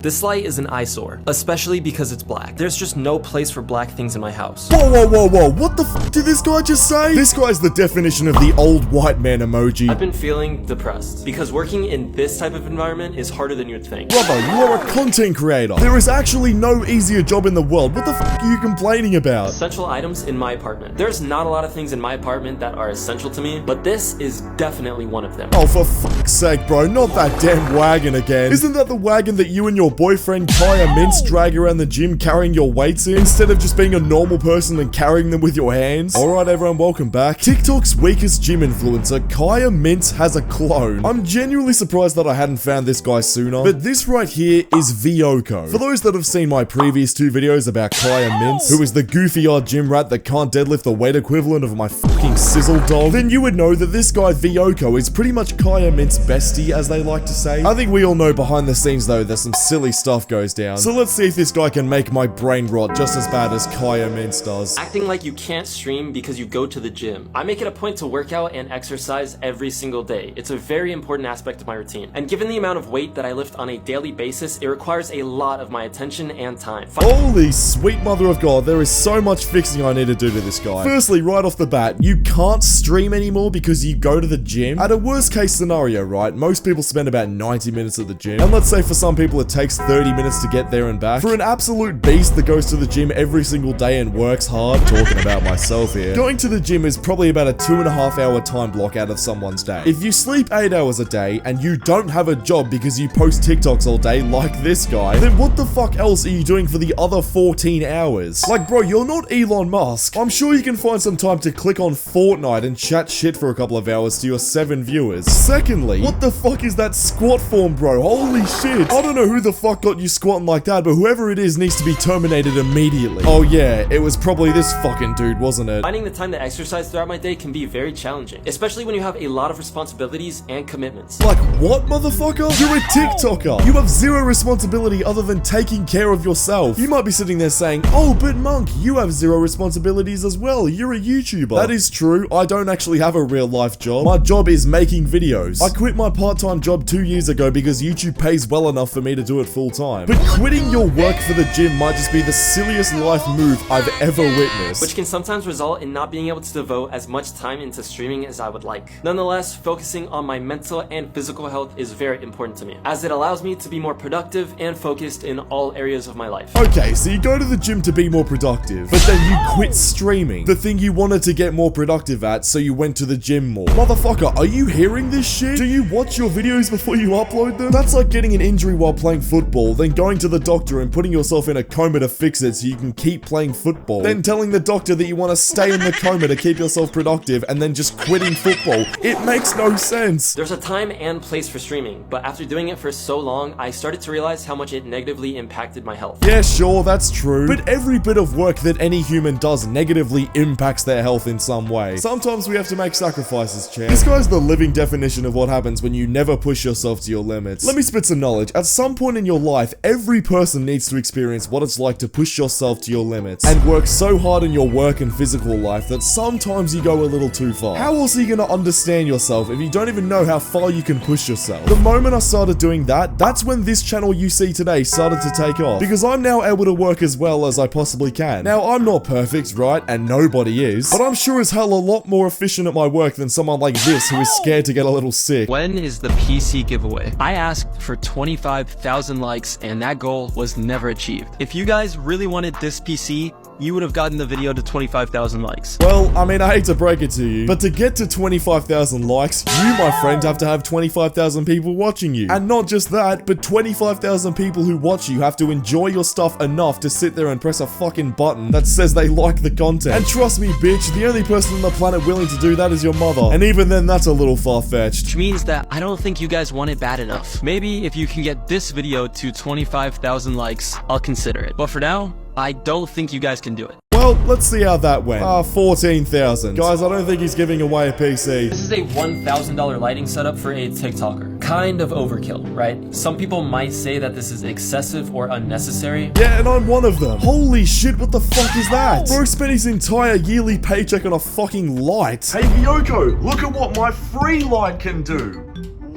This light is an eyesore, especially because it's black. There's just no place for black things in my house. Whoa, what the f did this guy just say? This guy's the definition of the old white man emoji. I've been feeling depressed, because working in this type of environment is harder than you'd think. Brother, you are a content creator. There is actually no easier job in the world. What the f are you complaining about? Essential items in my apartment. There's not a lot of things in my apartment that are essential to me, but this is definitely one of them. Oh, for fuck's sake, bro, not that damn wagon again. Isn't that the wagon that you and your boyfriend Kaya Mintz drag around the gym carrying your weights in, instead of just being a normal person and carrying them with your hands? Alright everyone, welcome back. TikTok's weakest gym influencer, Kaya Mintz, has a clone. I'm genuinely surprised that I hadn't found this guy sooner, but this right here is Vyoko. For those that have seen my previous two videos about Kaya Mintz, who is the goofy-odd gym rat that can't deadlift the weight equivalent of my fucking sizzle dog, then you would know that this guy Vyoko is pretty much Kaya Mintz's bestie, as they like to say. I think we all know behind the scenes though, there's some silly stuff goes down. So let's see if this guy can make my brain rot just as bad as Kaya Mintz does. Acting like you can't stream because you go to the gym. I make it a point to work out and exercise every single day. It's a very important aspect of my routine. And given the amount of weight that I lift on a daily basis, it requires a lot of my attention and time. Holy sweet mother of God, there is so much fixing I need to do to this guy. Firstly, right off the bat, you can't stream anymore because you go to the gym. At a worst case scenario, right, most people spend about 90 minutes at the gym. And let's say for some people it takes 30 minutes to get there and back. For an absolute beast that goes to the gym every single day and works hard, talking about myself here, going to the gym is probably about a 2.5 hour time block out of someone's day. If you sleep 8 hours a day and you don't have a job because you post TikToks all day like this guy, then what the fuck else are you doing for the other 14 hours? Like, bro, you're not Elon Musk. I'm sure you can find some time to click on Fortnite and chat shit for a couple of hours to your 7 viewers. Secondly, what the fuck is that squat form, bro? Holy shit. I don't know who the fuck got you squatting like that, but whoever it is needs to be terminated immediately. Oh yeah, it was probably this fucking dude, wasn't it? Finding the time to exercise throughout my day can be very challenging, especially when you have a lot of responsibilities and commitments. Like what, motherfucker? You're a TikToker. You have zero responsibility other than taking care of yourself. You might be sitting there saying, oh, but Monk, you have zero responsibilities as well. You're a YouTuber. That is true. I don't actually have a real life job. My job is making videos. I quit my part-time job 2 years ago because YouTube pays well enough for me to do it full time. But quitting your work for the gym might just be the silliest life move I've ever witnessed. Which can sometimes result in not being able to devote as much time into streaming as I would like. Nonetheless, focusing on my mental and physical health is very important to me, as it allows me to be more productive and focused in all areas of my life. Okay, so you go to the gym to be more productive, but then you quit streaming, the thing you wanted to get more productive at, so you went to the gym more. Motherfucker, are you hearing this shit? Do you watch your videos before you upload them? That's like getting an injury while playing football, then going to the doctor and putting yourself in a coma to fix it so you can keep playing football, then telling the doctor that you want to stay in the coma to keep yourself productive, and then just quitting football. It makes no sense. There's a time and place for streaming, but after doing it for so long, I started to realize how much it negatively impacted my health. Yeah, sure, that's true, but every bit of work that any human does negatively impacts their health in some way. Sometimes we have to make sacrifices, champ. This guy's the living definition of what happens when you never push yourself to your limits. Let me spit some knowledge. At some point in your life, every person needs to experience what it's like to push yourself to your limits and work so hard in your work and physical life that sometimes you go a little too far. How else are you gonna understand yourself if you don't even know how far you can push yourself? The moment I started doing that, that's when this channel you see today started to take off, because I'm now able to work as well as I possibly can. Now, I'm not perfect, right? And nobody is, but I'm sure as hell a lot more efficient at my work than someone like this who is scared to get a little sick. When is the PC giveaway? I asked for 25,000 likes and that goal was never achieved. If you guys really wanted this PC, you would have gotten the video to 25,000 likes. Well, I mean, I hate to break it to you, but to get to 25,000 likes, you, my friend, have to have 25,000 people watching you. And not just that, but 25,000 people who watch you have to enjoy your stuff enough to sit there and press a fucking button that says they like the content. And trust me, bitch, the only person on the planet willing to do that is your mother. And even then, that's a little far-fetched. Which means that I don't think you guys want it bad enough. Maybe if you can get this video to 25,000 likes, I'll consider it. But for now, I don't think you guys can do it. Well, let's see how that went. 14,000. Guys, I don't think he's giving away a PC. This is a $1,000 lighting setup for a TikToker. Kind of overkill, right? Some people might say that this is excessive or unnecessary. Yeah, and I'm one of them. Holy shit, what the fuck is that? Bro spent his entire yearly paycheck on a fucking light. Hey, Vyoko, look at what my free light can do.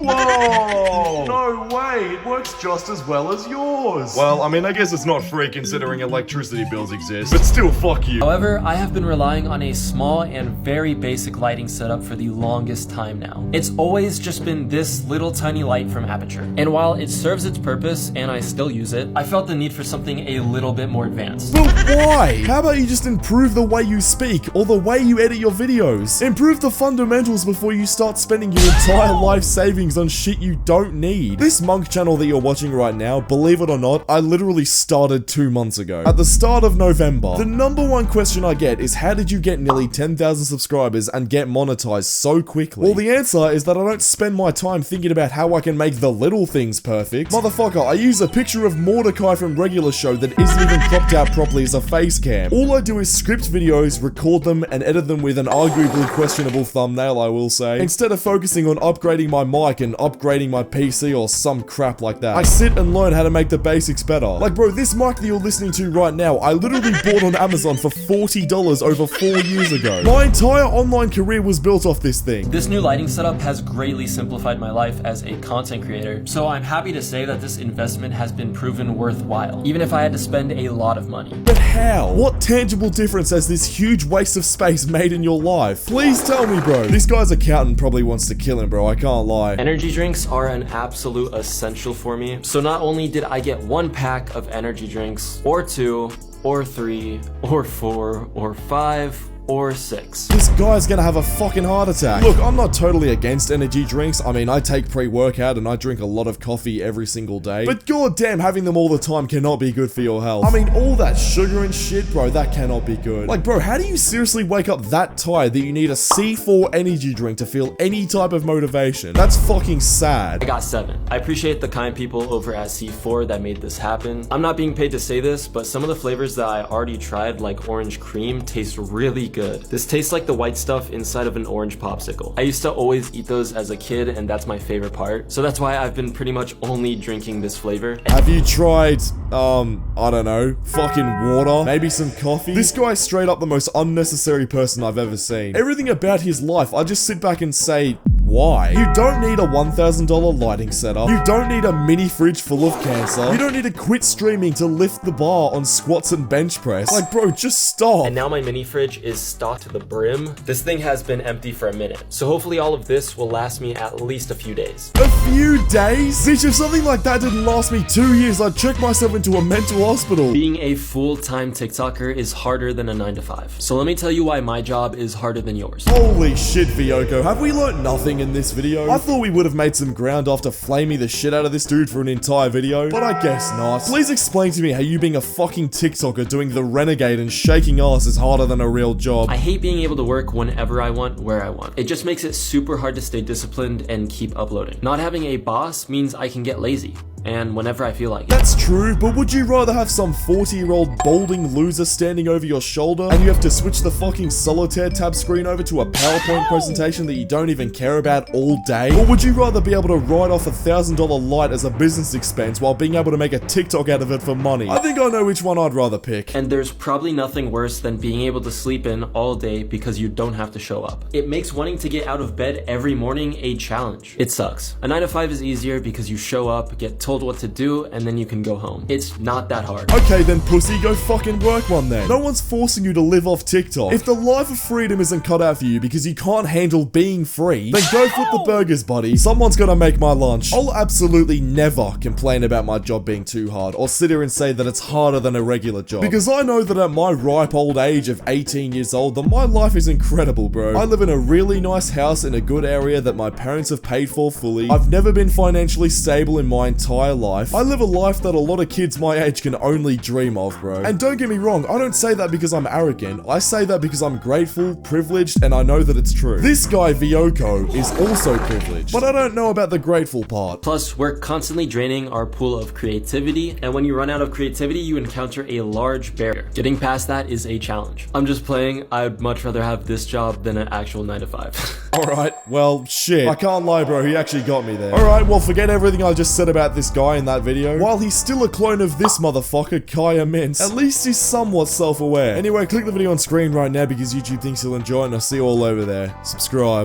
Whoa! No way, it works just as well as yours. Well, I mean, I guess it's not free considering electricity bills exist, but still, fuck you. However, I have been relying on a small and very basic lighting setup for the longest time now. It's always just been this little tiny light from Aputure. And while it serves its purpose and I still use it, I felt the need for something a little bit more advanced. But why? How about you just improve the way you speak or the way you edit your videos? Improve the fundamentals before you start spending your entire life savings on shit you don't need. This Monk channel that you're watching right now, believe it or not, I literally started 2 months ago. At the start of November. The number one question I get is how did you get nearly 10,000 subscribers and get monetized so quickly? Well, the answer is that I don't spend my time thinking about how I can make the little things perfect. Motherfucker, I use a picture of Mordecai from Regular Show that isn't even cropped out properly as a face cam. All I do is script videos, record them, and edit them with an arguably questionable thumbnail, I will say, instead of focusing on upgrading my mic and upgrading my PC or some crap like that. I sit and learn how to make the basics better. Like, bro, this mic that you're listening to right now, I literally bought on Amazon for $40 over 4 years ago. My entire online career was built off this thing. This new lighting setup has greatly simplified my life as a content creator, so I'm happy to say that this investment has been proven worthwhile, even if I had to spend a lot of money. But how? What tangible difference has this huge waste of space made in your life? Please tell me, bro. This guy's accountant probably wants to kill him, bro. I can't lie. Energy drinks are an absolute essential for me, so not only did I get 1 pack of energy drinks, or 2, or 3, or 4, or 5, or 6. This guy's gonna have a fucking heart attack. Look, I'm not totally against energy drinks. I mean, I take pre-workout and I drink a lot of coffee every single day. But goddamn, having them all the time cannot be good for your health. I mean, all that sugar and shit, bro, that cannot be good. Like, bro, how do you seriously wake up that tired that you need a C4 energy drink to feel any type of motivation? That's fucking sad. I got 7. I appreciate the kind people over at C4 that made this happen. I'm not being paid to say this, but some of the flavors that I already tried, like orange cream, taste really good. This tastes like the white stuff inside of an orange popsicle. I used to always eat those as a kid, and that's my favorite part. So that's why I've been pretty much only drinking this flavor. Have you tried, I don't know, fucking water? Maybe some coffee? This guy's straight up the most unnecessary person I've ever seen. Everything about his life, I just sit back and say, why? You don't need a $1,000 lighting setup. You don't need a mini fridge full of cancer. You don't need to quit streaming to lift the bar on squats and bench press. Like, bro, just stop. And now my mini fridge is stocked to the brim. This thing has been empty for a minute, so hopefully all of this will last me at least a few days. A few days? Bitch, if something like that didn't last me 2 years, I'd check myself into a mental hospital. Being a full-time TikToker is harder than a 9-to-5. So let me tell you why my job is harder than yours. Holy shit, Vyoko, have we learnt nothing in this video? I thought we would have made some ground after flaming the shit out of this dude for an entire video, but I guess not. Please explain to me how you being a fucking TikToker doing the renegade and shaking ass is harder than a real job. I hate being able to work whenever I want, where I want. It just makes it super hard to stay disciplined and keep uploading. Not having a boss means I can get lazy, and whenever I feel like it. That's true, but would you rather have some 40-year-old balding loser standing over your shoulder and you have to switch the fucking solitaire tab screen over to a PowerPoint presentation that you don't even care about all day? Or would you rather be able to write off $1,000 light as a business expense while being able to make a TikTok out of it for money? I think I know which one I'd rather pick. And there's probably nothing worse than being able to sleep in all day because you don't have to show up. It makes wanting to get out of bed every morning a challenge. It sucks. A 9-to-5 is easier because you show up, get told what to do, and then you can go home. It's not that hard. Okay then, pussy, go fucking work one then. No one's forcing you to live off TikTok. If the life of freedom isn't cut out for you because you can't handle being free, then go flip the burgers, buddy. Someone's gotta make my lunch. I'll absolutely never complain about my job being too hard or sit here and say that it's harder than a regular job, because I know that at my ripe old age of 18 years old that my life is incredible, bro. I live in a really nice house in a good area that my parents have paid for fully. I've never been financially stable in my entire life. I live a life that a lot of kids my age can only dream of, bro. And don't get me wrong, I don't say that because I'm arrogant. I say that because I'm grateful, privileged, and I know that it's true. This guy, Vyoko, is also privileged, but I don't know about the grateful part. Plus, we're constantly draining our pool of creativity, and when you run out of creativity, you encounter a large barrier. Getting past that is a challenge. I'm just playing. I'd much rather have this job than an actual 9-to-5. Alright, well, shit. I can't lie, bro. He actually got me there. Alright, well, forget everything I just said about this guy in that video. While he's still a clone of this motherfucker, Kaya Mintz, at least he's somewhat self-aware. Anyway, click the video on screen right now because YouTube thinks you'll enjoy it, and I'll see you all over there. Subscribe.